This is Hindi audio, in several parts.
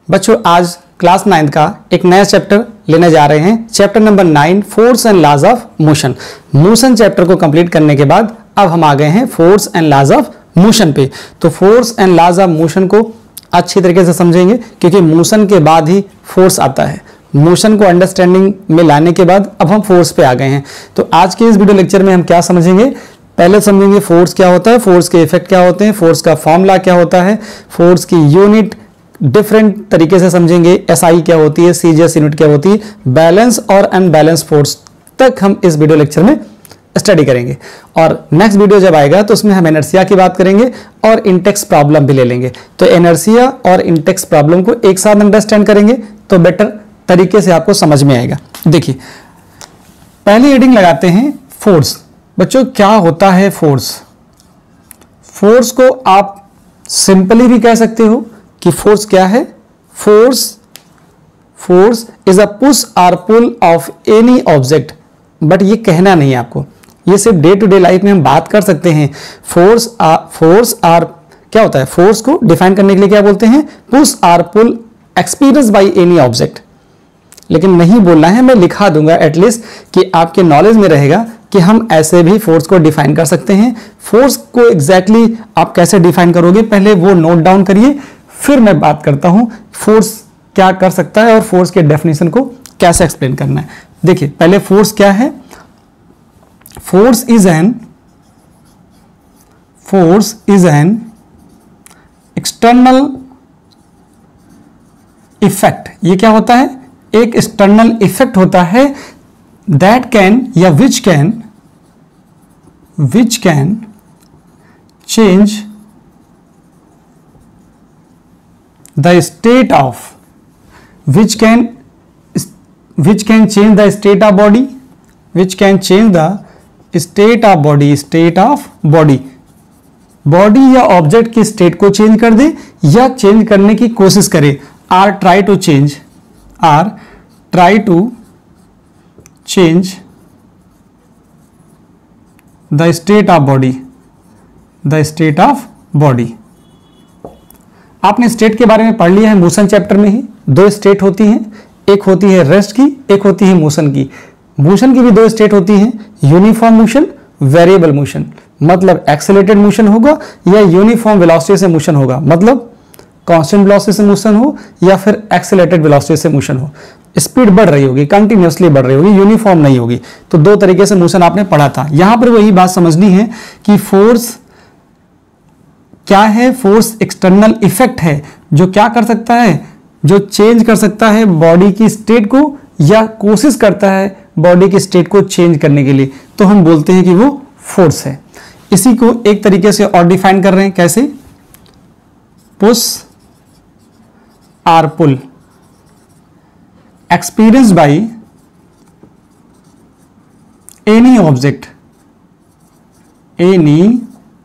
बच्चों आज क्लास 9 का एक नया चैप्टर लेने जा रहे हैं। Chapter number 9 force and laws of motion. Motion chapter को कंप्लीट करने के बाद अब हम आ गए हैं force and laws of motion पे। तो force and laws of motion को अच्छी तरीके से समझेंगे क्योंकि मोशन के बाद ही फोर्स आता है। मोशन को अंडरस्टैंडिंग में लाने के बाद अब हम फोर्स पे आ गए हैं। तो आज के इस वीडियो लेक्चर में हम क्या समझेंगे, पहले समझेंगे फोर्स क्या होता है, फोर्स के इफेक्ट क्या होते हैं, फोर्स का फॉर्मूला क्या होता है, फोर्स की यूनिट डिफरेंट तरीके से समझेंगे, एसआई क्या होती है, सीजीएस यूनिट क्या होती है, बैलेंस और अनबैलेंस फोर्स तक हम इस वीडियो लेक्चर में स्टडी करेंगे। और नेक्स्ट वीडियो जब आएगा तो उसमें हम इनर्शिया की बात करेंगे और इंटेक्स प्रॉब्लम भी ले लेंगे। तो इनर्शिया और इंटेक्स प्रॉब्लम को एक साथ अंडरस्टैंड करेंगे तो बेटर तरीके से आपको समझ में आएगा। देखिए पहली हेडिंग लगाते हैं फोर्स। बच्चों क्या होता है फोर्स? फोर्स को आप सिंपली भी कह सकते हो कि फोर्स क्या है। फोर्स इज अ पुश और पुल ऑफ एनी ऑब्जेक्ट। बट ये कहना नहीं है आपको, ये सिर्फ डे टू डे लाइफ में हम बात कर सकते हैं। फोर्स आर क्या होता है? फोर्स को डिफाइन करने के लिए क्या बोलते हैं? पुश और पुल एक्सपीरियंस बाय एनी ऑब्जेक्ट। लेकिन नहीं बोलना है, मैं लिखा दूंगा एटलीस्ट कि आपके नॉलेज में रहेगा कि हम ऐसे भी फोर्स को डिफाइन कर सकते हैं। फोर्स को एग्जैक्टली आप कैसे डिफाइन करोगे पहले वो नोट डाउन करिए, फिर मैं बात करता हूं फोर्स क्या कर सकता है और फोर्स के डेफिनेशन को कैसे एक्सप्लेन करना है। देखिए पहले फोर्स क्या है। Force is an external effect. ये क्या होता है? एक एक्सटर्नल इफेक्ट होता है दैट कैन या which can change the state of which can change the state of body, which can change the state of body body या ऑब्जेक्ट की स्टेट को चेंज कर दे या चेंज करने की कोशिश करे। Try to change the state of body. आपने स्टेट के बारे में पढ़ लिया है मोशन चैप्टर में ही। दो स्टेट होती हैं, एक होती है रेस्ट की, एक होती है मोशन की। मोशन की भी दो स्टेट होती हैं, यूनिफॉर्म मोशन, वेरिएबल मोशन। मतलब एक्सेलरेटेड मोशन होगा या यूनिफॉर्म वेलोसिटी से मोशन होगा, मतलब कांस्टेंट वेलोसिटी से मोशन हो या फिर एक्सेलरेटेड वेलोसिटी से मोशन हो। स्पीड बढ़ रही होगी, कंटिन्यूअसली बढ़ रही होगी, यूनिफॉर्म नहीं होगी। तो दो तरीके से मोशन आपने पढ़ा था। यहां पर वही बात समझनी है कि फोर्स क्या है। फोर्स एक्सटर्नल इफेक्ट है जो क्या कर सकता है, जो चेंज कर सकता है बॉडी की स्टेट को या कोशिश करता है बॉडी की स्टेट को चेंज करने के लिए। तो हम बोलते हैं कि वो फोर्स है। इसी को एक तरीके से और डिफाइन कर रहे हैं, कैसे? Push or pull experience by any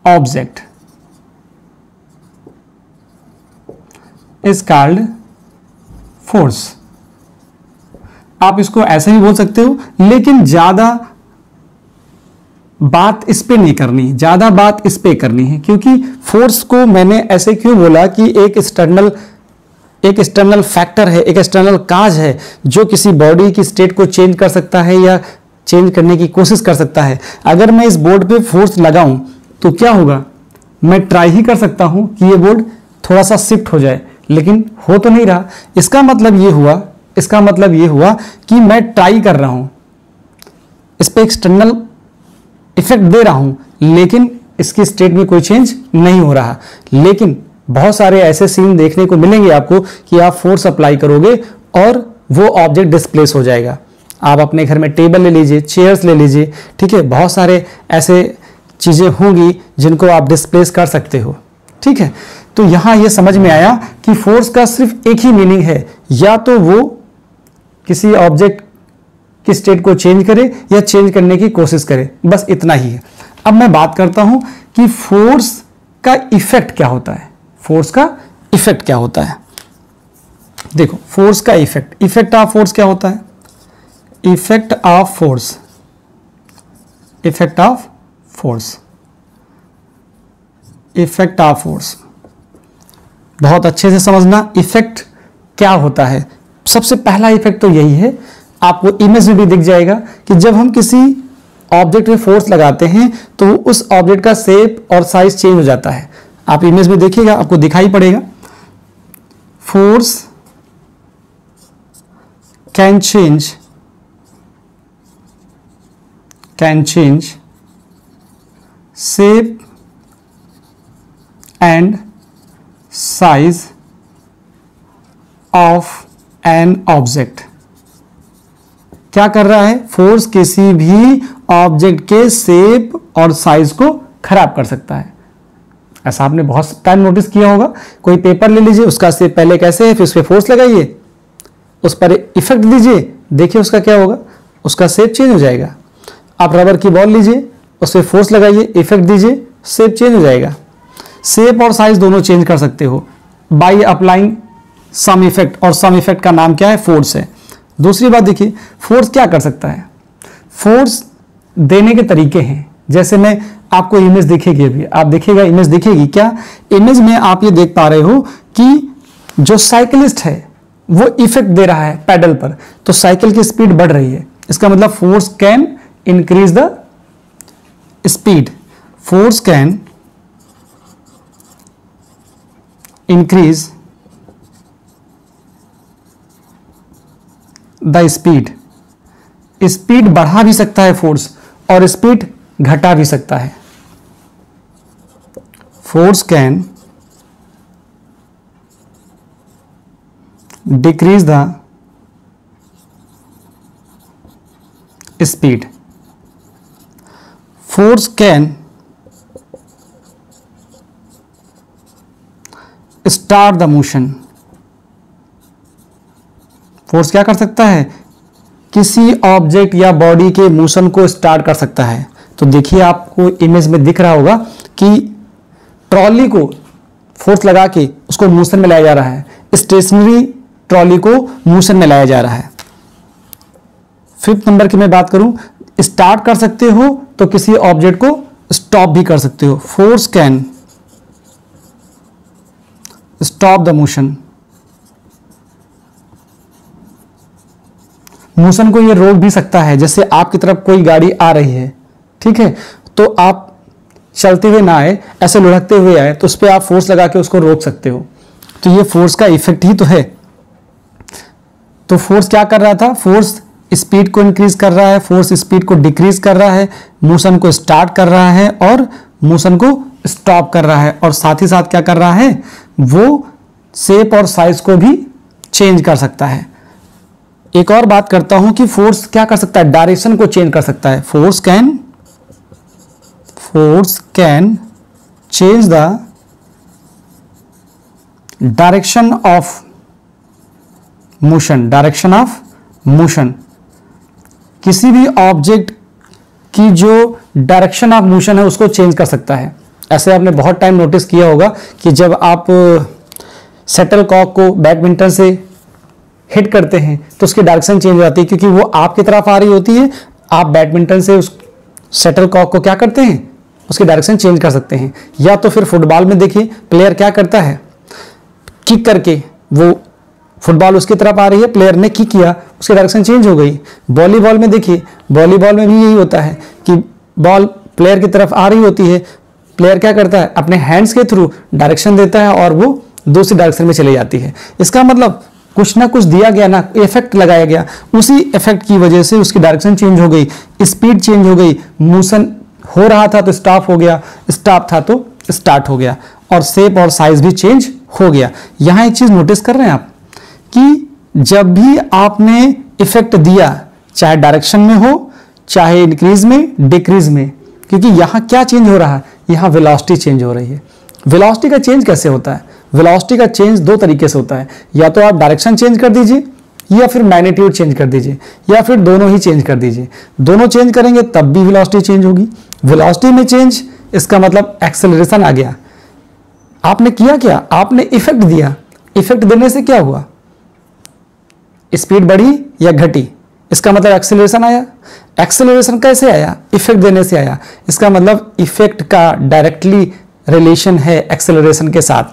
object is called force। आप इसको ऐसे ही बोल सकते हो, लेकिन ज्यादा बात इस पे नहीं करनी, ज्यादा बात इस पे करनी है। क्योंकि फोर्स को मैंने ऐसे क्यों बोला कि एक एक्सटर्नल फैक्टर है, एक एक्सटर्नल काज है जो किसी बॉडी की स्टेट को चेंज कर सकता है या चेंज करने की कोशिश कर सकता है। अगर मैं इस बोर्ड पे फोर्स लगाऊं तो क्या होगा? मैं ट्राई ही कर सकता हूं कि ये बोर्ड थोड़ा सा शिफ्ट हो जाए, लेकिन हो तो नहीं रहा। इसका मतलब ये हुआ कि मैं ट्राई कर रहा हूं, इस पे एक्सटर्नल इफेक्ट दे रहा हूं, लेकिन इसकी स्टेट में कोई चेंज नहीं हो रहा। लेकिन बहुत सारे ऐसे सीन देखने को मिलेंगे आपको कि आप फोर्स अप्लाई करोगे और वो ऑब्जेक्ट डिस्प्लेस हो जाएगा। आप अपने घर में टेबल ले लीजिए, चेयर्स ले लीजिए, ठीक है, बहुत सारे ऐसे चीजें होंगी जिनको आप डिस्प्लेस कर सकते हो, ठीक है। तो यहां यह समझ में आया कि फोर्स का सिर्फ एक ही मीनिंग है, या तो वो किसी ऑब्जेक्ट की स्टेट को चेंज करे या चेंज करने की कोशिश करे, बस इतना ही है। अब मैं बात करता हूं कि फोर्स का इफेक्ट क्या होता है। फोर्स का इफेक्ट क्या होता है? देखो फोर्स का इफेक्ट ऑफ फोर्स क्या होता है? इफेक्ट ऑफ फोर्स बहुत अच्छे से समझना। इफेक्ट क्या होता है। सबसे पहला इफेक्ट तो यही है, आपको इमेज में भी दिख जाएगा कि जब हम किसी ऑब्जेक्ट में फोर्स लगाते हैं तो उस ऑब्जेक्ट का शेप और साइज चेंज हो जाता है। आप इमेज में देखिएगा, आपको दिखाई पड़ेगा। Force can change shape and size of an object. क्या कर रहा है? फोर्स किसी भी ऑब्जेक्ट के शेप और साइज को खराब कर सकता है। ऐसा आपने बहुत टाइम नोटिस किया होगा। कोई पेपर ले लीजिए, उसका शेप पहले कैसे है, फिर उस पर फोर्स लगाइए, उस पर इफेक्ट दीजिए, देखिए उसका क्या होगा, उसका शेप चेंज हो जाएगा। आप रबर की बॉल लीजिए, उस पर फोर्स लगाइए, इफेक्ट दीजिए, शेप चेंज हो जाएगा। शेप और साइज दोनों चेंज कर सकते हो बाई अप्लाइंग सम इफेक्ट, और सम इफेक्ट का नाम क्या है? फोर्स है। दूसरी बात देखिए, फोर्स क्या कर सकता है? फोर्स देने के तरीके हैं। जैसे मैं आपको इमेज दिखेगी, अभी आप देखिएगा, इमेज दिखेगी क्या? इमेज में आप ये देख पा रहे हो कि जो साइकिलिस्ट है वो इफेक्ट दे रहा है पैडल पर, तो साइकिल की स्पीड बढ़ रही है। इसका मतलब force can increase the speed, force can increase the speed. Speed बढ़ा भी सकता है फोर्स, और स्पीड घटा भी सकता है। Force can decrease the speed, force can start the motion. Force क्या कर सकता है? किसी ऑब्जेक्ट या बॉडी के मोशन को स्टार्ट कर सकता है। तो देखिए, आपको इमेज में दिख रहा होगा कि ट्रॉली को फोर्स लगा के उसको मोशन में लाया जा रहा है, स्टेशनरी ट्रॉली को मोशन में लाया जा रहा है। फिफ्थ नंबर की मैं बात करूं, स्टार्ट कर सकते हो तो किसी ऑब्जेक्ट को स्टॉप भी कर सकते हो। Force can stop the motion, motion को ये रोक भी सकता है। जैसे आपकी तरफ कोई गाड़ी आ रही है, ठीक है, तो आप चलते हुए ना आए, ऐसे लुढ़कते हुए आए, तो उस पर आप फोर्स लगा के उसको रोक सकते हो। तो ये फोर्स का इफेक्ट ही तो है। तो फोर्स क्या कर रहा था? फोर्स स्पीड को इंक्रीज कर रहा है, फोर्स स्पीड को डिक्रीज कर रहा है, मोशन को स्टार्ट कर रहा है और मोशन को स्टॉप कर रहा है, और साथ ही साथ क्या कर रहा है? वो शेप और साइज को भी चेंज कर सकता है। एक और बात करता हूं कि फोर्स क्या कर सकता है? डायरेक्शन को चेंज कर सकता है। Force can change the direction of motion, किसी भी ऑब्जेक्ट की जो डायरेक्शन ऑफ मोशन है उसको चेंज कर सकता है। ऐसे आपने बहुत टाइम नोटिस किया होगा कि जब आप शटल कॉक को बैडमिंटन से हिट करते हैं तो उसकी डायरेक्शन चेंज हो जाती है, क्योंकि वो आपकी तरफ आ रही होती है। आप बैडमिंटन से उस शटल कॉक को क्या करते हैं? उसकी डायरेक्शन चेंज कर सकते हैं। या तो फिर फुटबॉल में देखिए, प्लेयर क्या करता है? किक करके, वो फुटबॉल उसकी तरफ आ रही है, प्लेयर ने किक किया, उसकी डायरेक्शन चेंज हो गई। वॉलीबॉल में देखिए, वॉलीबॉल में भी यही होता है कि बॉल प्लेयर की तरफ आ रही होती है, प्लेयर क्या करता है? अपने हैंड्स के थ्रू डायरेक्शन देता है और वो दूसरी डायरेक्शन में चली जाती है। इसका मतलब कुछ ना कुछ दिया गया ना, इफेक्ट लगाया गया, उसी इफेक्ट की वजह से उसकी डायरेक्शन चेंज हो गई, स्पीड चेंज हो गई, मोशन हो रहा था तो स्टॉप हो गया, स्टॉप था तो स्टार्ट हो गया, और शेप और साइज भी चेंज हो गया। यहां एक चीज नोटिस कर रहे हैं आप कि जब भी आपने इफेक्ट दिया, चाहे डायरेक्शन में हो, चाहे इंक्रीज में, डिक्रीज में, क्योंकि यहां क्या चेंज हो रहा है? यहां वेलोसिटी चेंज हो रही है। वेलोसिटी का चेंज कैसे होता है? वेलोसिटी का चेंज दो तरीके से होता है, या तो आप डायरेक्शन चेंज कर दीजिए, या फिर मैग्नीट्यूड चेंज कर दीजिए, या फिर दोनों ही चेंज कर दीजिए। दोनों चेंज करेंगे तब भी वेलोसिटी चेंज होगी। वेलोसिटी में चेंज, इसका मतलब एक्सेलरेशन आ गया। आपने किया क्या? आपने इफेक्ट दिया। इफेक्ट देने से क्या हुआ? स्पीड बढ़ी या घटी? इसका मतलब एक्सेलरेशन आया। एक्सेलरेशन कैसे आया? इफेक्ट देने से आया। इसका मतलब इफेक्ट का डायरेक्टली रिलेशन है एक्सेलरेशन के साथ।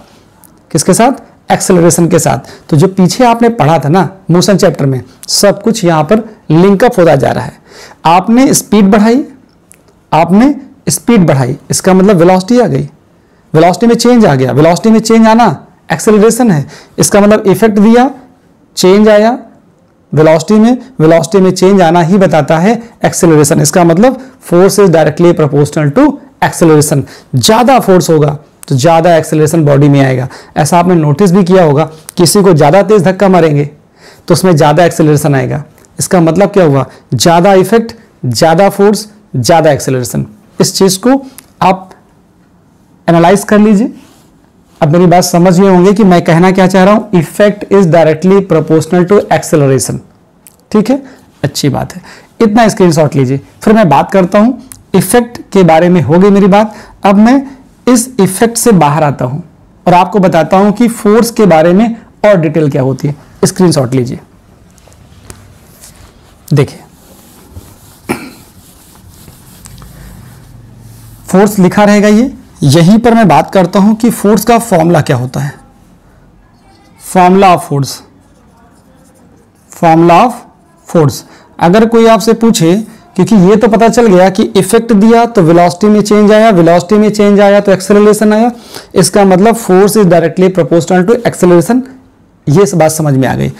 किसके साथ? एक्सेलरेशन के साथ। तो जो पीछे आपने पढ़ा था ना मोशन चैप्टर में, सब कुछ यहां पर लिंकअप होता जा रहा है। आपने स्पीड बढ़ाई, इसका मतलब वेलोसिटी आ गई, वेलोसिटी में चेंज आ गया, वेलोसिटी में चेंज आना एक्सेलरेशन है, इसका मतलब इफेक्ट दिया, चेंज आया वेलोसिटी में चेंज आना ही बताता है एक्सेलरेशन। इसका मतलब force is directly proportional to acceleration. ज्यादा फोर्स होगा तो ज्यादा एक्सेलरेशन बॉडी में आएगा। ऐसा आपने नोटिस भी किया होगा, किसी को ज्यादा तेज धक्का मारेंगे तो उसमें ज्यादा एक्सेलरेशन आएगा। इसका मतलब क्या हुआ, ज्यादा इफेक्ट, ज्यादा फोर्स, ज्यादा एक्सेलरेशन। इस चीज को आप एनालाइज कर लीजिए। अब मेरी बात समझ गए होंगे कि मैं कहना क्या चाह रहा हूं, effect is directly proportional to acceleration. ठीक है, अच्छी बात है, इतना स्क्रीनशॉट लीजिए। फिर मैं बात करता हूं इफेक्ट के बारे में, हो गई मेरी बात। अब मैं इस इफेक्ट से बाहर आता हूं और आपको बताता हूं कि फोर्स के बारे में और डिटेल क्या होती है। स्क्रीनशॉट लीजिए, देखिए फोर्स लिखा रहेगा ये। यहीं पर मैं बात करता हूं कि फोर्स का फॉर्मूला क्या होता है। फॉर्मूला ऑफ फोर्स अगर कोई आपसे पूछे, क्योंकि ये तो पता चल गया कि इफेक्ट दिया तो वेलोसिटी में चेंज आया, वेलोसिटी में चेंज आया तो एक्सेलरेशन आया, इसका मतलब force is directly proportional to acceleration. ये बात समझ में आ गई।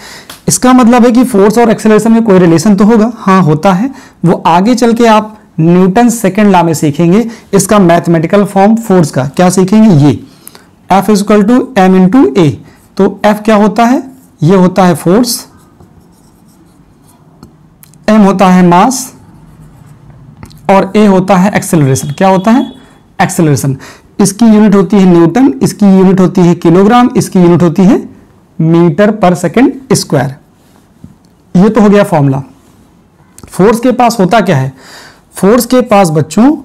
इसका मतलब है कि फोर्स और एक्सेलरेशन में कोई रिलेशन तो होगा, हाँ होता है। वो आगे चल के आप न्यूटन सेकेंड लॉ में सीखेंगे। इसका मैथमेटिकल फॉर्म फोर्स का क्या सीखेंगे, ये F equal to M into A. तो F क्या होता है, ये होता है फोर्स, m होता है मास और a होता है एक्सेलरेशन। क्या होता है, एक्सेलरेशन। इसकी यूनिट होती है न्यूटन, इसकी यूनिट होती है किलोग्राम, इसकी यूनिट होती है मीटर पर सेकंड स्क्वायर। ये तो हो गया फॉर्मूला। फोर्स के पास होता क्या है, फोर्स के पास बच्चों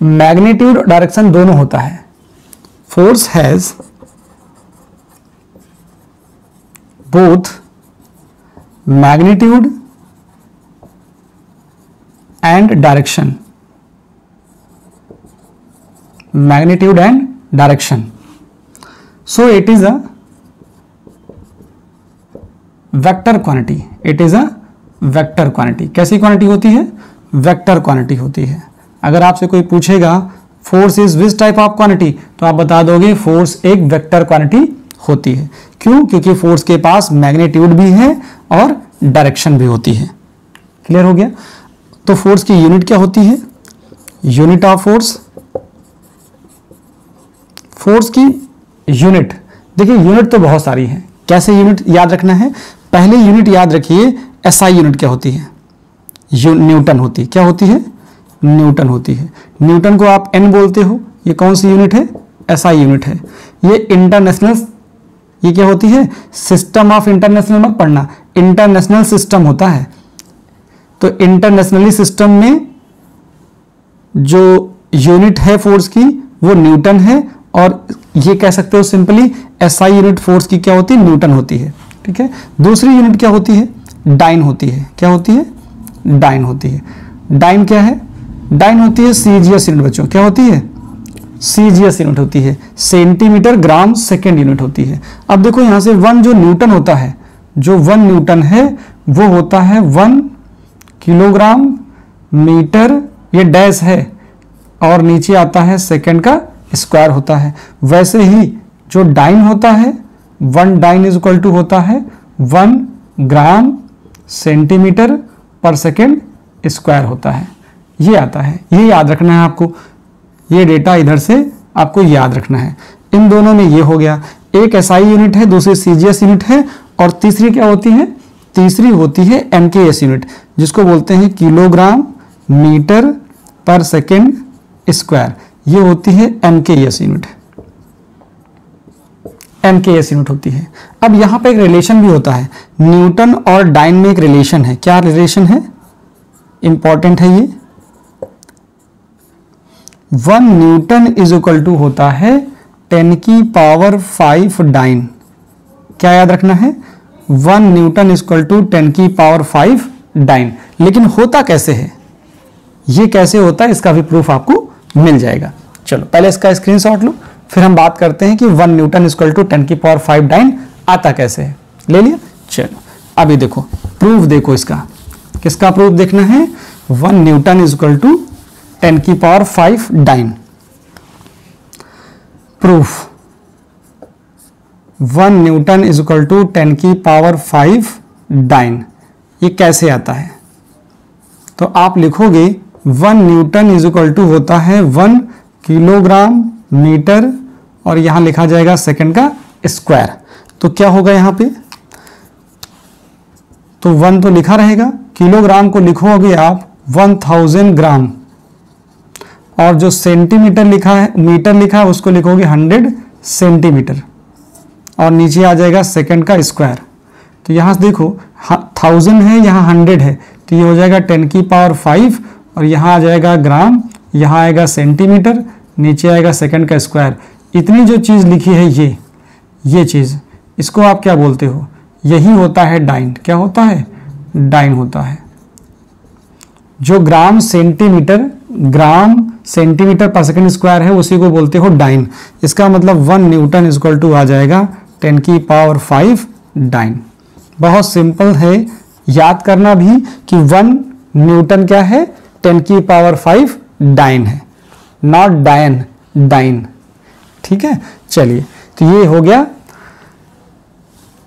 मैग्नीट्यूड और डायरेक्शन दोनों होता है। Force has both magnitude and direction, magnitude and direction. So it is a vector quantity, it is a vector quantity. कैसी क्वांटिटी होती है, वेक्टर क्वांटिटी होती है। अगर आपसे कोई पूछेगा force is which type of quantity, तो आप बता दोगे फोर्स एक वेक्टर क्वांटिटी होती है। क्यों, क्योंकि फोर्स के पास मैग्नीट्यूड भी है और डायरेक्शन भी होती है। क्लियर हो गया। तो फोर्स की यूनिट क्या होती है, यूनिट ऑफ फोर्स, फोर्स की यूनिट। देखिए यूनिट तो बहुत सारी है, कैसे यूनिट याद रखना है, पहले यूनिट याद रखिए SI यूनिट क्या होती है, न्यूटन होती है। क्या होती है, न्यूटन होती है। न्यूटन को आप N बोलते हो, ये कौन सी यूनिट है, SI यूनिट है। ये इंटरनेशनल, ये क्या होती है, सिस्टम ऑफ इंटरनेशनल मत पढ़ना, इंटरनेशनल सिस्टम होता है। तो इंटरनेशनली सिस्टम में जो यूनिट है फोर्स की वो न्यूटन है, और ये कह सकते हो सिंपली SI यूनिट फोर्स की क्या होती है, न्यूटन होती है। ठीक है। दूसरी यूनिट क्या होती है, डाइन होती है। क्या होती है, डाइन होती है। डाइन क्या है, डाइन होती है CGS यूनिट बच्चों। क्या होती है, CGS यूनिट होती है, सेंटीमीटर ग्राम सेकेंड यूनिट होती है। अब देखो यहां से 1 जो न्यूटन होता है, जो 1 न्यूटन है वो होता है 1 किलोग्राम मीटर, ये डैश है, और नीचे आता है सेकंड का स्क्वायर होता है। वैसे ही जो डाइन होता है, 1 डाइन इज इक्वल टू होता है 1 ग्राम सेंटीमीटर पर सेकंड स्क्वायर होता है। ये आता है, ये याद रखना है आपको। ये डेटा इधर से आपको याद रखना है। इन दोनों में ये हो गया, एक SI यूनिट है, दूसरी CGS यूनिट है, और तीसरी क्या होती है, तीसरी होती है MKS यूनिट, जिसको बोलते हैं किलोग्राम मीटर पर सेकंड स्क्वायर। ये होती है MKS यूनिट, MKS यूनिट होती है। अब यहां पे एक रिलेशन भी होता है, न्यूटन और डाइन में एक रिलेशन है। क्या रिलेशन है, इंपॉर्टेंट है ये। 1 न्यूटन इज इक्वल टू होता है 10 की पावर 5 डाइन। क्या याद रखना है, 1 न्यूटन इज इक्वल टू 10 की पावर 5 डाइन। लेकिन होता कैसे है, ये कैसे होता है, इसका भी प्रूफ आपको मिल जाएगा। चलो पहले इसका स्क्रीनशॉट लो, फिर हम बात करते हैं कि 1 न्यूटन इक्वल टू 10 की पावर 5 डाइन आता कैसे है। ले लिया, चलो अभी देखो प्रूफ देखो इसका, किसका प्रूफ देखना है, 1 न्यूटन इक्वल टू 10 की power 5 dyne. Proof 1 newton equal to 10 की पावर 5 डाइन, ये कैसे आता है? तो आप लिखोगे 1 न्यूटन इक्वल टू होता है 1 किलोग्राम मीटर और यहां लिखा जाएगा सेकंड का स्क्वायर। तो क्या होगा यहां पे, तो 1 तो लिखा रहेगा, किलोग्राम को लिखोगे आप 1000 ग्राम, और जो सेंटीमीटर लिखा है, मीटर लिखा है, उसको लिखोगे 100 सेंटीमीटर, और नीचे आ जाएगा सेकंड का स्क्वायर। तो यहां से देखो 1000 है, यहां 100 है, तो ये हो जाएगा 10 की पावर 5 और यहां आ जाएगा ग्राम, यहां आएगा सेंटीमीटर, नीचे आएगा सेकंड का स्क्वायर। इतनी जो चीज लिखी है ये चीज, इसको आप क्या बोलते हो, यही होता है डाइन। क्या होता है, डाइन होता है। जो ग्राम सेंटीमीटर पर सेकंड स्क्वायर है उसी को बोलते हो डाइन। इसका मतलब 1 न्यूटन इक्वल टू आ जाएगा 10 की पावर 5 डाइन। बहुत सिंपल है, याद करना भी कि 1 न्यूटन क्या है, 10 की पावर 5 डाइन है, नॉट डायन, डाइन। ठीक है, चलिए तो ये हो गया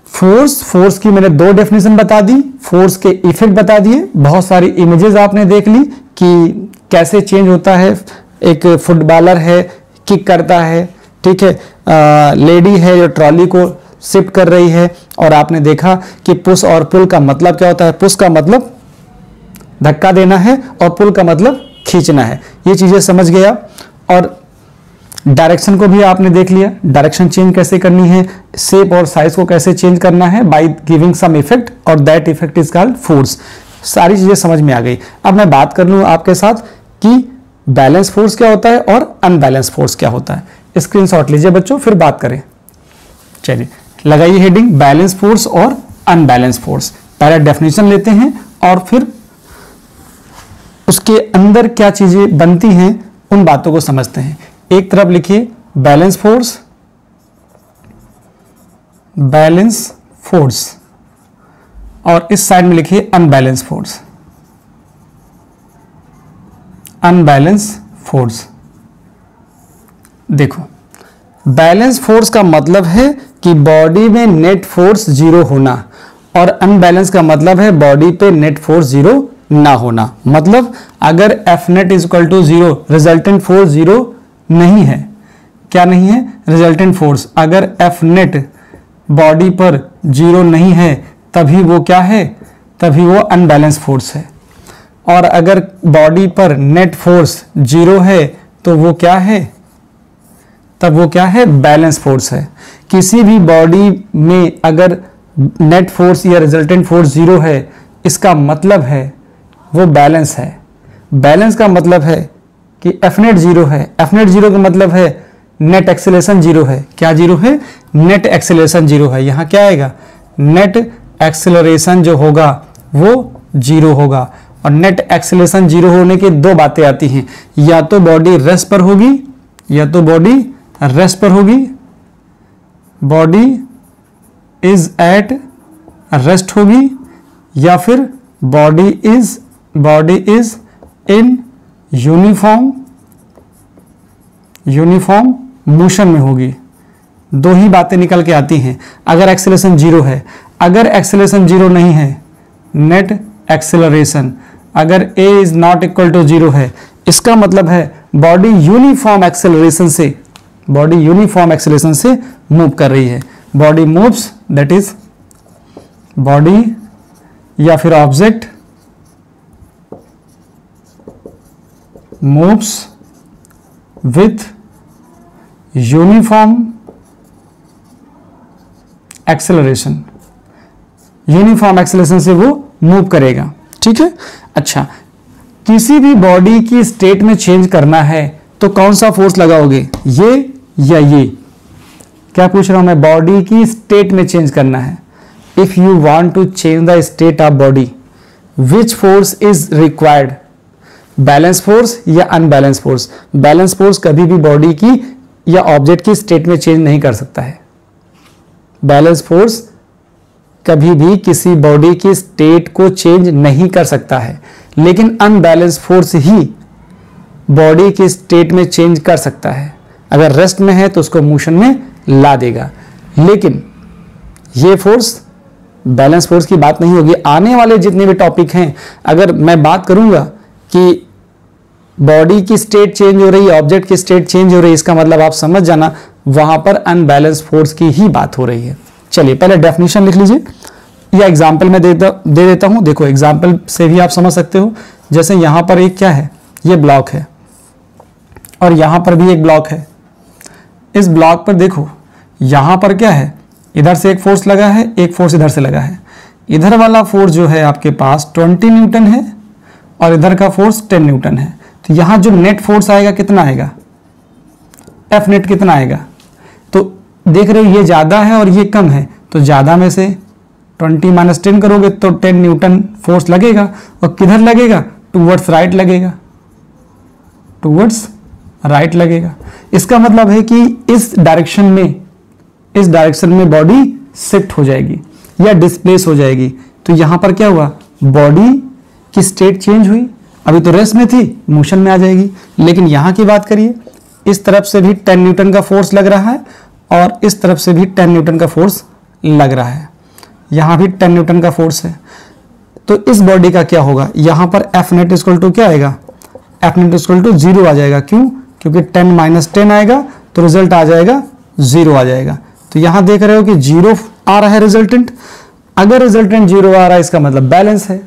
फोर्स की मैंने 2 डेफिनेशन बता दी, फोर्स के इफेक्ट बता दिए, बहुत सारी इमेजेस आपने देख ली कि कैसे चेंज होता है। एक फुटबॉलर है, किक करता है, ठीक है, लेडी है जो ट्रॉली को शिफ्ट कर रही है, और आपने देखा कि पुश और पुल का मतलब क्या होता है। पुश का मतलब धक्का देना है और पुल का मतलब खींचना है। ये चीजें समझ गया, और डायरेक्शन को भी आपने देख लिया, डायरेक्शन चेंज कैसे करनी है, शेप और साइज को कैसे चेंज करना है बाय गिविंग सम इफेक्ट, और that effect is called force. सारी चीजें समझ में आ गई। अब मैं बात कर लूं आपके साथ कि बैलेंस फोर्स क्या होता है और अनबैलेंस फोर्स क्या होता है। स्क्रीनशॉट लीजिए बच्चों, फिर बात करें। चलिए लगाइए हेडिंग बैलेंस फोर्स और अनबैलेंस फोर्स। पहले डेफिनेशन लेते हैं और फिर उसके अंदर क्या चीजें बनती हैं उन बातों को समझते हैं। एक तरफ लिखिए बैलेंस फोर्स, और इस साइड में लिखिए अनबैलेंस फोर्स। देखो, बैलेंस फोर्स का मतलब है कि बॉडी में नेट फोर्स 0 होना, और अनबैलेंस का मतलब है बॉडी पे नेट फोर्स 0 ना होना। मतलब अगर F net equal to 0, resultant force 0 नहीं है। क्या नहीं है, रिजल्टेंट फोर्स। अगर F net बॉडी पर 0 नहीं है तभी वो क्या है, तभी वो अनबैलेंस फोर्स है। और अगर बॉडी पर नेट फोर्स 0 है तो वो क्या है, तब वो क्या है, बैलेंस फोर्स है। किसी भी बॉडी में अगर नेट फोर्स या रिजल्टेंट फोर्स 0 है, इसका मतलब है वो बैलेंस है। बैलेंस का मतलब है कि F net 0 है। F net 0 का मतलब है नेट एक्सेलरेशन 0 है। क्या 0 है, नेट एक्सेलरेशन 0 है। यहां क्या आएगा, नेट एक्सेलरेशन जो होगा वो 0 होगा। और नेट एक्सेलरेशन 0 होने की 2 बातें आती हैं, या तो बॉडी रेस्ट पर होगी, बॉडी इज एट रेस्ट होगी, या फिर body is in uniform motion में होगी। 2 ही बातें निकल के आती हैं अगर एक्सेलरेशन 0 है। अगर एक्सेलरेशन 0 नहीं है, नेट एक्सेलरेशन, अगर a is not equal to 0 है, इसका मतलब है बॉडी यूनिफॉर्म एक्सेलरेशन से मूव कर रही है। Body moves, that is body या फिर object moves with uniform acceleration. Uniform acceleration से वो मूव करेगा। ठीक है, अच्छा, किसी भी बॉडी की स्टेट में चेंज करना है तो कौन सा फोर्स लगाओगे, ये या ये? क्या पूछ रहा हूं मैं, बॉडी की स्टेट में चेंज करना है। If you want to change the state of body, which force is required, balance force या अनबैलेंस फोर्स? बैलेंस फोर्स कभी भी बॉडी की या ऑब्जेक्ट की स्टेट में चेंज नहीं कर सकता है। बैलेंस फोर्स कभी भी किसी बॉडी की स्टेट को चेंज नहीं कर सकता है, लेकिन अनबैलेंस फोर्स ही बॉडी की स्टेट में चेंज कर सकता है। अगर रेस्ट में है तो उसको मोशन में ला देगा, लेकिन ये फोर्स बैलेंस फोर्स की बात नहीं होगी। आने वाले जितने भी टॉपिक हैं, अगर मैं बात करूंगा कि बॉडी की स्टेट चेंज हो रही है, ऑब्जेक्ट की स्टेट चेंज हो रही है, इसका मतलब आप समझ जाना वहां पर अनबैलेंस फोर्स की ही बात हो रही है। चलिए पहले डेफिनेशन लिख लीजिए या एग्जाम्पल में दे देता हूं। देखो एग्जाम्पल से भी आप समझ सकते हो। जैसे यहां पर एक क्या है, ये ब्लॉक है और यहां पर भी एक ब्लॉक है। इस ब्लॉक पर देखो यहां पर क्या है, इधर से एक फोर्स लगा है, एक फोर्स इधर से लगा है। इधर वाला फोर्स जो है आपके पास 20 न्यूटन है और इधर का फोर्स 10 न्यूटन है। तो यहां जो नेट फोर्स आएगा कितना आएगा, एफ नेट कितना आएगा। तो देख रहे हो ये ज्यादा है और ये कम है, तो ज्यादा में से 20 माइनस 10 करोगे तो 10 न्यूटन फोर्स लगेगा। और किधर लगेगा, टूवर्ड्स राइट लगेगा, टूवर्ड्स राइट लगेगा। इसका मतलब है कि इस डायरेक्शन में बॉडी शिफ्ट हो जाएगी या डिस्प्लेस हो जाएगी। तो यहां पर क्या हुआ, बॉडी की स्टेट चेंज हुई। अभी तो रेस्ट में थी, मोशन में आ जाएगी। लेकिन यहां की बात करिए, इस तरफ से भी 10 न्यूटन का फोर्स लग रहा है और इस तरफ से भी 10 न्यूटन का फोर्स लग रहा है। यहां भी 10 न्यूटन का फोर्स है। तो इस बॉडी का क्या होगा, यहां पर एफ नेट इक्वल टू क्या आएगा, एफ नेट इक्वल टू 0 आ जाएगा। क्यों, क्योंकि 10 माइनस 10 आएगा तो रिजल्ट आ जाएगा 0 आ जाएगा। तो यहां देख रहे हो कि 0 आ रहा है रिजल्टेंट। अगर रिजल्टेंट 0 आ रहा है इसका मतलब बैलेंस है।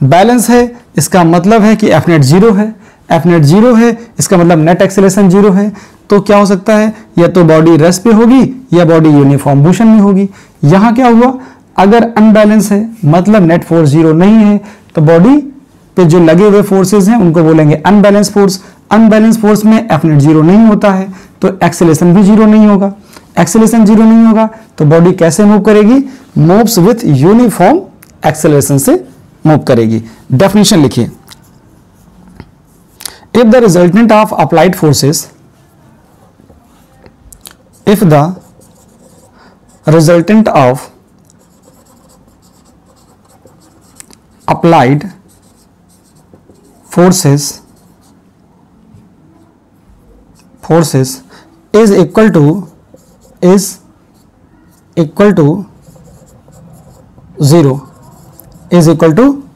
बैलेंस है इसका मतलब है कि एफ नेट 0 है। एफ नेट 0 है इसका मतलब नेट एक्सेलरेशन 0 है। तो क्या हो सकता है, या तो बॉडी रेस्ट पे होगी या बॉडी यूनिफॉर्म मोशन में होगी। यहां क्या हुआ, अगर अनबैलेंस है मतलब नेट फोर्स 0 नहीं है, तो बॉडी पे जो लगे हुए फोर्सेस हैं उनको बोलेंगे अनबैलेंस फोर्स। अनबैलेंस फोर्स में एफ नेट 0 नहीं होता है तो एक्सेलरेशन भी 0 नहीं होगा। एक्सेलरेशन 0 नहीं होगा तो बॉडी कैसे मूव करेगी, मूव्स विथ यूनिफॉर्म एक्सेलरेशन से मूव करेगी। डेफिनेशन लिखिए, if the resultant of applied forces if the resultant of applied forces is equal to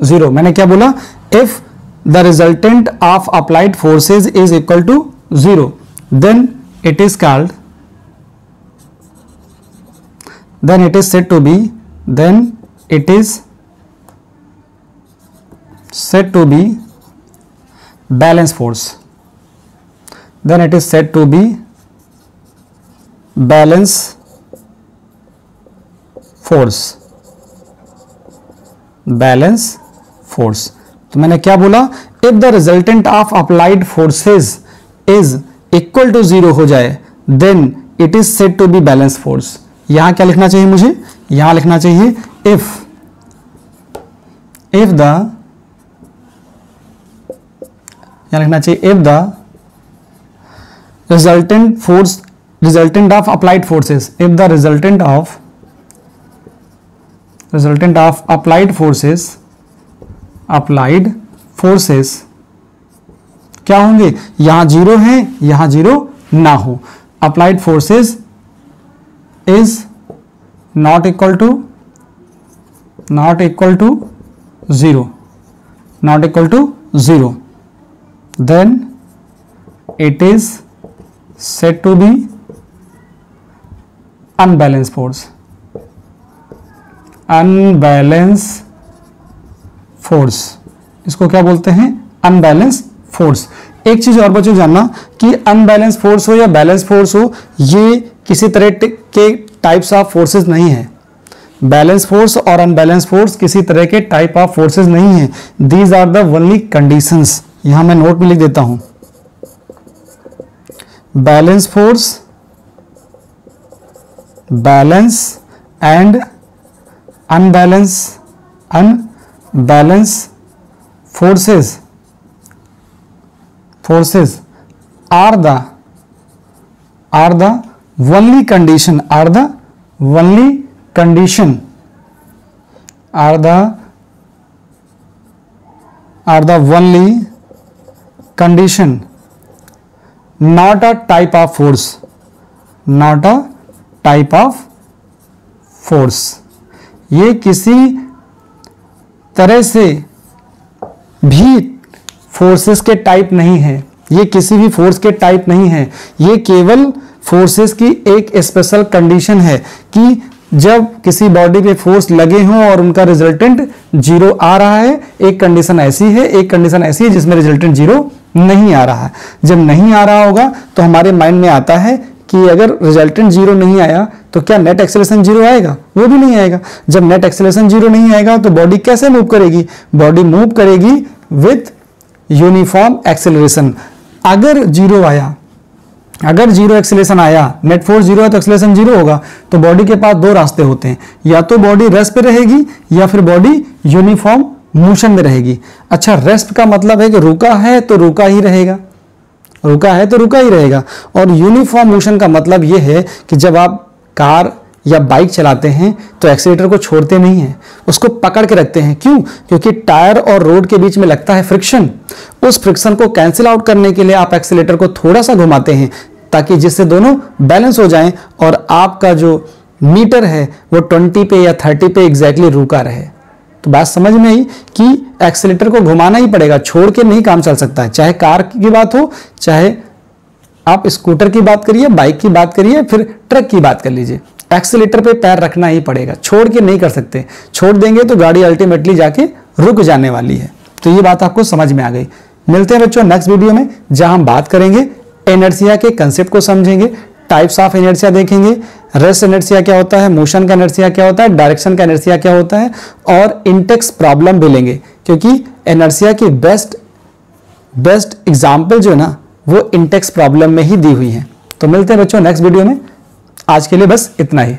0 मैंने क्या बोला, if the resultant of applied forces is equal to 0 then it is said to be balance force. Then it is said to be balance force. तो मैंने क्या बोला, if the resultant of applied forces is equal to 0 हो जाए then it is said to be balance force. यहां क्या लिखना चाहिए मुझे, यहां लिखना चाहिए if the resultant of applied forces, if the resultant of applied forces क्या होंगे, यहां 0 है यहां 0 ना हो। Applied forces is not equal to 0 then it is said to be unbalance force. इसको क्या बोलते हैं, अनबैलेंस फोर्स। एक चीज और बच्चों जानना कि अनबैलेंस फोर्स हो या बैलेंस फोर्स हो, ये किसी तरह के टाइप्स ऑफ फोर्सेस नहीं है। बैलेंस फोर्स और अनबैलेंस फोर्स किसी तरह के टाइप ऑफ फोर्सेस नहीं है। These are the only conditions. यहां मैं नोट में लिख देता हूं, balance force, balance and unbalance forces are the are the only condition, are the only condition, are the only condition, not a type of force, not a type of force. ये किसी तरह से भी फोर्सेस के टाइप नहीं है, ये किसी भी फोर्स के टाइप नहीं है, ये केवल फोर्सेस की एक स्पेशल कंडीशन है कि जब किसी बॉडी पे फोर्स लगे हों और उनका रिजल्टेंट जीरो आ रहा है। एक कंडीशन ऐसी है, एक कंडीशन ऐसी है जिसमें रिजल्टेंट जीरो नहीं आ रहा है। जब नहीं आ रहा होगा तो हमारे माइंड में आता है कि अगर रिजल्टेंट जीरो नहीं आया तो क्या नेट एक्सेलरेशन जीरो आएगा? वो भी नहीं आएगा। जब नेट एक्सेलरेशन जीरो नहीं आएगा तो बॉडी कैसे मूव करेगी? बॉडी मूव करेगी विथ यूनिफॉर्म एक्सेलरेशन। अगर जीरो आया, अगर जीरो एक्सेलरेशन आया, नेट फोर्स जीरो है तो एक्सेलरेशन जीरो होगा, तो बॉडी के पास दो रास्ते होते हैं, या तो बॉडी रेस्ट पे रहेगी या फिर बॉडी यूनिफॉर्म मोशन में रहेगी। अच्छा, रेस्ट का मतलब है कि रुका है तो रुका ही रहेगा, रुका है तो रुका ही रहेगा। और यूनिफॉर्म मोशन का मतलब यह है कि जब आप कार या बाइक चलाते हैं तो एक्सीलेटर को छोड़ते नहीं हैं, उसको पकड़ के रखते हैं। क्यों? क्योंकि टायर और रोड के बीच में लगता है फ्रिक्शन। उस फ्रिक्शन को कैंसिल आउट करने के लिए आप एक्सीलेटर को थोड़ा सा घुमाते हैं ताकि जिससे दोनों बैलेंस हो जाएं और आपका जो मीटर है वो 20 पे या 30 पे एग्जैक्टली रुका रहे। तो बात समझ में आई कि एक्सीलेटर को घुमाना ही पड़ेगा, छोड़ के नहीं काम चल सकता है। चाहे कार की बात हो, चाहे आप स्कूटर की बात करिए, बाइक की बात करिए, फिर ट्रक की बात कर लीजिए, एक्सीलेटर पे पैर रखना ही पड़ेगा, छोड़ के नहीं कर सकते। छोड़ देंगे तो गाड़ी अल्टीमेटली जाके रुक जाने वाली है। तो ये बात आपको समझ में आ गई। मिलते हैं बच्चों नेक्स्ट वीडियो में, जहां हम बात करेंगे इनर्शिया के कंसेप्ट को समझेंगे, टाइप्स ऑफ इनर्शिया देखेंगे, रेस्ट इनर्शिया क्या होता है, मोशन का इनर्शिया क्या होता है, डायरेक्शन का इनर्शिया क्या होता है, और इंटेक्स प्रॉब्लम भी लेंगे, क्योंकि इनर्शिया की बेस्ट एग्जाम्पल जो है ना वो इंटेक्स प्रॉब्लम में ही दी हुई है। तो मिलते हैं बच्चों नेक्स्ट वीडियो में। आज के लिए बस इतना ही।